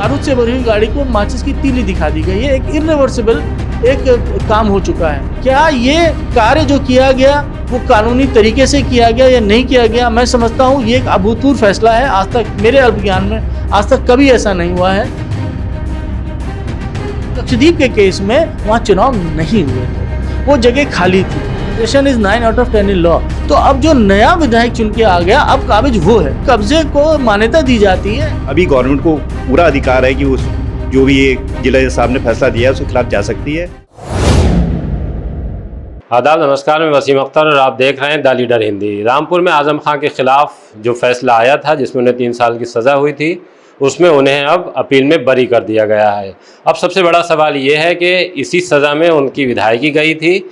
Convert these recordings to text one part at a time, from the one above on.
बारूद से भरी हुई गाड़ी को माचिस की तीली दिखा दी गई है। एक इरिवर्सिबल एक काम हो चुका है। क्या ये कार्य जो किया गया वो कानूनी तरीके से किया गया या नहीं किया गया, मैं समझता हूँ ये एक अभूतपूर्व फैसला है। आज तक मेरे अल्प ज्ञान में आज तक कभी ऐसा नहीं हुआ है। लक्षद्वीप के केस में वहाँ चुनाव नहीं हुए थे, वो जगह खाली थी। Session is 9 out of 10 in law. तो अब जो नया विधायक चुन के आ गया, अब काबिज वो है, कब्जे को मान्यता दी जाती है। अभी गवर्नमेंट को पूरा अधिकार है कि उस जो भी ये जिला जज साहब ने फैसला दिया है उसके खिलाफ जा सकती है। आदाब, नमस्कार, मैं वसीम अख्तर और आप देख रहे हैं द लीडर हिंदी। रामपुर में आजम खां के खिलाफ जो फैसला आया था जिसमें उन्हें 3 साल की सज़ा हुई थी, उसमें उन्हें अब अपील में बरी कर दिया गया है। अब सबसे बड़ा सवाल ये है कि इसी सज़ा में उनकी विधायकी गई थी,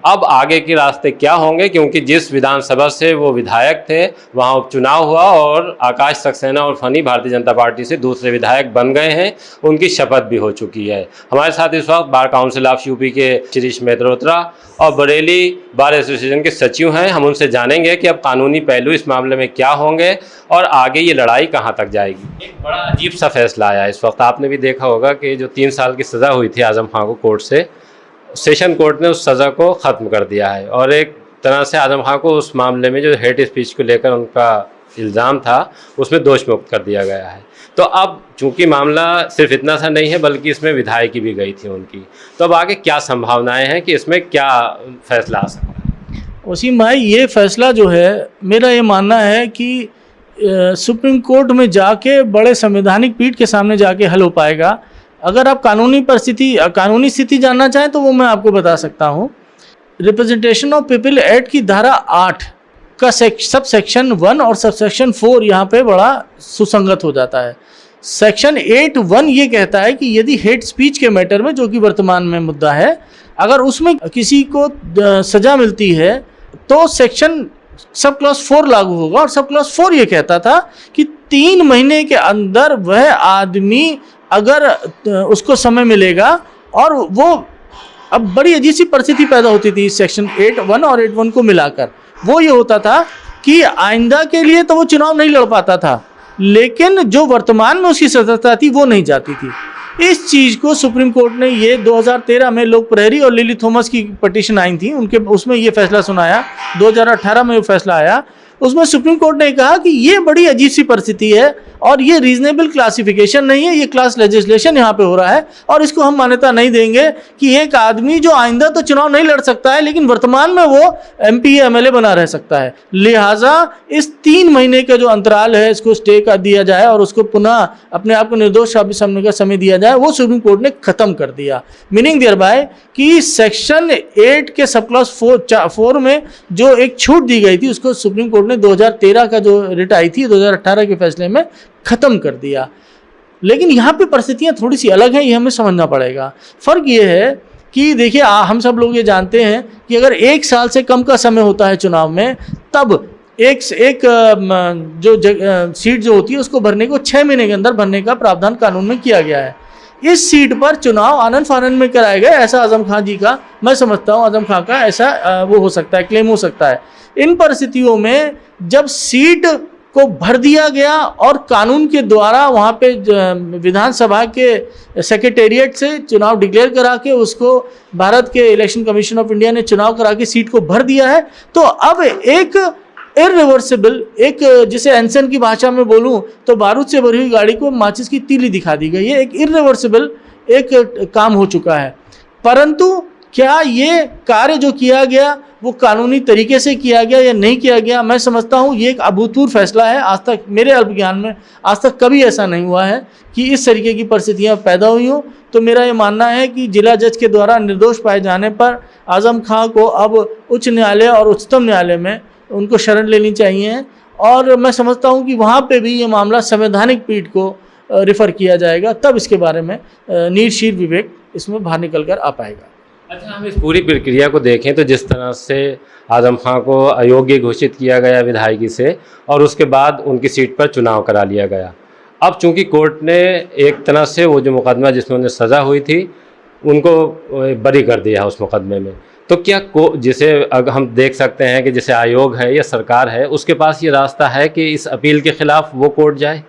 अब आगे के रास्ते क्या होंगे, क्योंकि जिस विधानसभा से वो विधायक थे वहाँ उपचुनाव हुआ और आकाश सक्सेना और फनी भारतीय जनता पार्टी से दूसरे विधायक बन गए हैं, उनकी शपथ भी हो चुकी है। हमारे साथ इस वक्त बार काउंसिल ऑफ यूपी के शिरीष मेहत्रोत्रा और बरेली बार एसोसिएशन के सचिव हैं। हम उनसे जानेंगे कि अब कानूनी पहलू इस मामले में क्या होंगे और आगे ये लड़ाई कहाँ तक जाएगी। एक बड़ा अजीब सा फैसला आया इस वक्त। आपने भी देखा होगा कि जो 3 साल की सज़ा हुई थी आजम खां को कोर्ट से, सेशन कोर्ट ने उस सज़ा को ख़त्म कर दिया है और एक तरह से आजम खां को उस मामले में जो हेट स्पीच को लेकर उनका इल्ज़ाम था उसमें दोष मुक्त कर दिया गया है। तो अब चूंकि मामला सिर्फ इतना सा नहीं है बल्कि इसमें विधायकी भी गई थी उनकी, तो अब आगे क्या संभावनाएं हैं कि इसमें क्या फैसला आ सकता है? वसीम भाई, ये फैसला जो है, मेरा ये मानना है कि सुप्रीम कोर्ट में जाके बड़े संवैधानिक पीठ के सामने जाके हल हो पाएगा। अगर आप कानूनी स्थिति जानना चाहें तो वो मैं आपको बता सकता हूँ। रिप्रेजेंटेशन ऑफ पीपल एक्ट की धारा 8 का सब सेक्शन 1 और सब सेक्शन 4 यहाँ पे बड़ा सुसंगत हो जाता है। सेक्शन 8(1) ये कहता है कि यदि हेट स्पीच के मैटर में, जो कि वर्तमान में मुद्दा है, अगर उसमें किसी को सज़ा मिलती है तो सेक्शन सब क्लॉज 4 लागू होगा। और सब क्लॉज 4 ये कहता था कि 3 महीने के अंदर वह आदमी, अगर उसको समय मिलेगा, और वो अब बड़ी अजीब सी परिस्थिति पैदा होती थी सेक्शन 8(1) और 8(1) को मिलाकर। वो ये होता था कि आइंदा के लिए तो वो चुनाव नहीं लड़ पाता था, लेकिन जो वर्तमान में उसकी सदस्यता थी वो नहीं जाती थी। इस चीज़ को सुप्रीम कोर्ट ने, ये 2013 में लोक प्रहरी और लिली थॉमस की पटिशन आई थी, उसमें ये फैसला सुनाया। 2018 में वो फैसला आया, उसमें सुप्रीम कोर्ट ने कहा कि ये बड़ी अजीब सी परिस्थिति है और ये रीजनेबल क्लासिफिकेशन नहीं है, ये क्लास लेजिस्लेशन यहाँ पे हो रहा है और इसको हम मान्यता नहीं देंगे कि एक आदमी जो आइंदा तो चुनाव नहीं लड़ सकता है लेकिन वर्तमान में वो MP MLA बना रह सकता है। लिहाजा इस 3 महीने का जो अंतराल है इसको स्टे कर दिया जाए और उसको पुनः अपने आप को निर्दोष साबित करने का समय दिया जाए, वो सुप्रीम कोर्ट ने खत्म कर दिया। मीनिंग देयर बाय कि सेक्शन 8 के सब क्लॉज 4 में जो एक छूट दी गई थी उसको सुप्रीम कोर्ट ने 2013 का जो रिट आई थी 2018 के फैसले में ख़त्म कर दिया। लेकिन यहाँ पे परिस्थितियाँ थोड़ी सी अलग हैं, ये हमें समझना पड़ेगा। फ़र्क ये है कि देखिए, हम सब लोग ये जानते हैं कि अगर 1 साल से कम का समय होता है चुनाव में, तब एक सीट जो होती है उसको भरने को 6 महीने के अंदर भरने का प्रावधान कानून में किया गया है। इस सीट पर चुनाव आनंद फानंद में कराए गए, ऐसा आजम खां जी का, मैं समझता हूँ आजम खां का ऐसा वो हो सकता है, क्लेम हो सकता है। इन परिस्थितियों में जब सीट को भर दिया गया और कानून के द्वारा वहाँ पे विधानसभा के सेक्रेटेरिएट से चुनाव डिक्लेयर करा के उसको भारत के इलेक्शन कमीशन ऑफ इंडिया ने चुनाव करा के सीट को भर दिया है, तो अब एक इरिवर्सिबल, एक जिसे एंसन की भाषा में बोलूँ तो बारूद से भरी हुई गाड़ी को माचिस की तीली दिखा दी गई है। एक इरिवर्सिबल एक काम हो चुका है। परंतु क्या ये कार्य जो किया गया वो कानूनी तरीके से किया गया या नहीं किया गया, मैं समझता हूँ ये एक अभूतपूर्व फैसला है। आज तक मेरे अल्प ज्ञान में आज तक कभी ऐसा नहीं हुआ है कि इस तरीके की परिस्थितियाँ पैदा हुई हों। तो मेरा ये मानना है कि जिला जज के द्वारा निर्दोष पाए जाने पर आजम खां को अब उच्च न्यायालय और उच्चतम न्यायालय में उनको शरण लेनी चाहिए और मैं समझता हूँ कि वहाँ पे भी ये मामला संवैधानिक पीठ को रिफ़र किया जाएगा, तब इसके बारे में नीरशीर विवेक इसमें बाहर निकल कर आ पाएगा। अच्छा, हम इस पूरी प्रक्रिया को देखें तो जिस तरह से आजम खां को अयोग्य घोषित किया गया विधायकी से और उसके बाद उनकी सीट पर चुनाव करा लिया गया, अब चूंकि कोर्ट ने एक तरह से वो जो मुकदमा जिसमें उन्हें सज़ा हुई थी उनको बरी कर दिया उस मुकदमे में, तो क्या जिसे अगर हम देख सकते हैं कि जैसे आयोग है या सरकार है उसके पास ये रास्ता है कि इस अपील के खिलाफ वो कोर्ट जाए?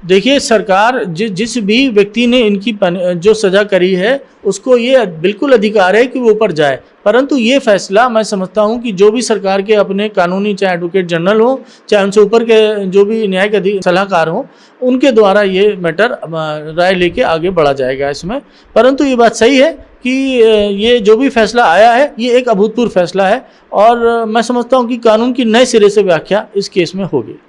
देखिए, सरकार जिस भी व्यक्ति ने इनकी जो सज़ा करी है उसको ये बिल्कुल अधिकार है कि वो ऊपर जाए, परंतु ये फैसला मैं समझता हूँ कि जो भी सरकार के अपने कानूनी, चाहे एडवोकेट जनरल हो, चाहे उनसे ऊपर के जो भी न्यायिक सलाहकार हो, उनके द्वारा ये मैटर राय लेके आगे बढ़ा जाएगा इसमें। परंतु ये बात सही है कि ये जो भी फैसला आया है ये एक अभूतपूर्व फैसला है और मैं समझता हूँ कि कानून की नए सिरे से व्याख्या इस केस में होगी।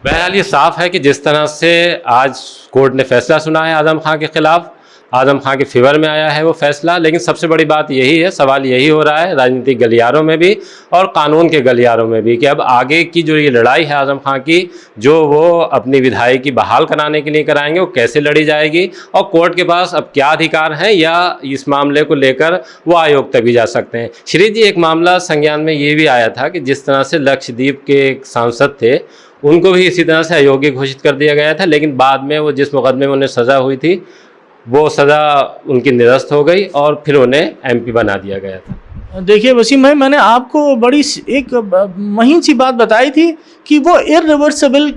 बहरहाल ये साफ है कि जिस तरह से आज कोर्ट ने फैसला सुना है आजम खां के खिलाफ, आजम खां के फेवर में आया है वो फैसला, लेकिन सबसे बड़ी बात यही है, सवाल यही हो रहा है राजनीतिक गलियारों में भी और कानून के गलियारों में भी कि अब आगे की जो ये लड़ाई है आजम खां की, जो वो अपनी विधायकी बहाल कराने के लिए कराएंगे, वो कैसे लड़ी जाएगी और कोर्ट के पास अब क्या अधिकार हैं या इस मामले को लेकर वो आयोग तक भी जा सकते हैं। श्री जी, एक मामला संज्ञान में ये भी आया था कि जिस तरह से लक्षद्वीप के एक सांसद थे उनको भी इसी तरह से अयोग्य घोषित कर दिया गया था, लेकिन बाद में वो जिस मुकदमे में उन्हें सज़ा हुई थी वो सज़ा उनकी निरस्त हो गई और फिर उन्हें एमपी बना दिया गया था। देखिए वसीम भाई, मैंने आपको बड़ी एक महीन सी बात बताई थी कि वो इरिवर्सिबल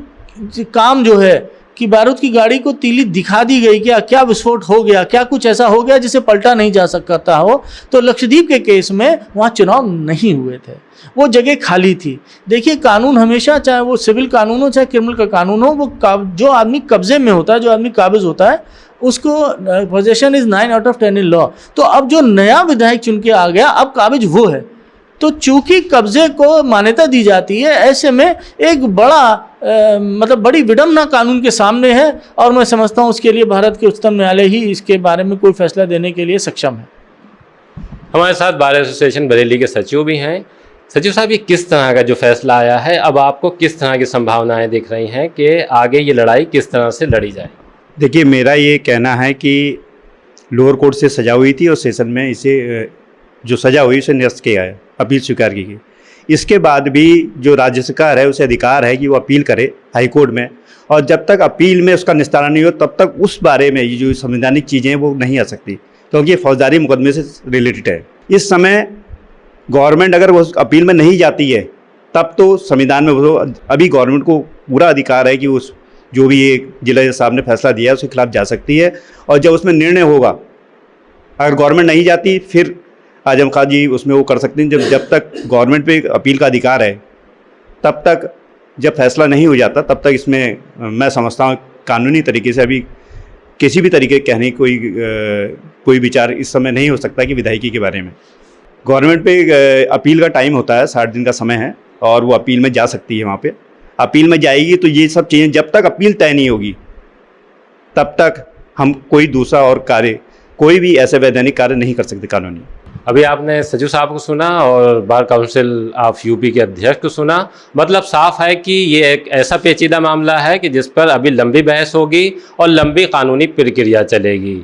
काम जो है कि बारूद की गाड़ी को तीली दिखा दी गई, क्या विस्फोट हो गया, क्या कुछ ऐसा हो गया जिसे पलटा नहीं जा सकता हो, तो लक्षद्वीप के केस में वहाँ चुनाव नहीं हुए थे, वो जगह खाली थी। देखिए, कानून हमेशा, चाहे वो सिविल कानून हो चाहे क्रिमिनल का कानून हो, वो जो आदमी कब्जे में होता है, जो आदमी काबिज होता है, उसको possession is 9 out of 10 in law. तो अब जो नया विधायक चुन के आ गया, अब काबिज वो है, तो चूंकि कब्जे को मान्यता दी जाती है, ऐसे में एक बड़ा मतलब बड़ी विडम्बना कानून के सामने है और मैं समझता हूँ उसके लिए भारत के उच्चतम न्यायालय ही इसके बारे में कोई फैसला देने के लिए सक्षम है। हमारे साथ बार एसोसिएशन बरेली के सचिव भी हैं। सचिव साहब, ये किस तरह का जो फैसला आया है, अब आपको किस तरह की संभावनाएं दिख रही हैं कि आगे ये लड़ाई किस तरह से लड़ी जाए? देखिए, मेरा ये कहना है कि लोअर कोर्ट से सजा हुई थी और सेशन में इसे जो सजा हुई उसे निरस्त किया है, अपील स्वीकार की गई। इसके बाद भी जो राज्य सरकार है उसे अधिकार है कि वो अपील करे हाई कोर्ट में, और जब तक अपील में उसका निस्तारण नहीं हो तब तक उस बारे में ये जो संवैधानिक चीज़ें हैं वो नहीं आ सकती, क्योंकि ये फौजदारी मुकदमे से रिलेटेड है। इस समय गवर्नमेंट अगर वो अपील में नहीं जाती है तब तो संविधान में वो अभी गवर्नमेंट को पूरा अधिकार है कि उस जो भी ये जिला जज साहब ने फैसला दिया है उसके खिलाफ जा सकती है, और जब उसमें निर्णय होगा, अगर गवर्नमेंट नहीं जाती फिर आजम खां जी उसमें वो कर सकते हैं। जब तक गवर्नमेंट पे अपील का अधिकार है तब तक, जब फैसला नहीं हो जाता तब तक इसमें मैं समझता हूँ कानूनी तरीके से अभी किसी भी तरीके कहने कोई विचार इस समय नहीं हो सकता कि विधायकी के बारे में। गवर्नमेंट पे अपील का टाइम होता है, 60 दिन का समय है, और वो अपील में जा सकती है। वहाँ पे अपील में जाएगी तो ये सब चीज़ें, जब तक अपील तय नहीं होगी तब तक हम कोई दूसरा और कार्य, कोई भी ऐसे वैधानिक कार्य नहीं कर सकते कानूनी। अभी आपने सचिव साहब को सुना और बार काउंसिल ऑफ यूपी के अध्यक्ष को सुना, मतलब साफ है कि ये एक ऐसा पेचीदा मामला है कि जिस पर अभी लंबी बहस होगी और लंबी कानूनी प्रक्रिया चलेगी।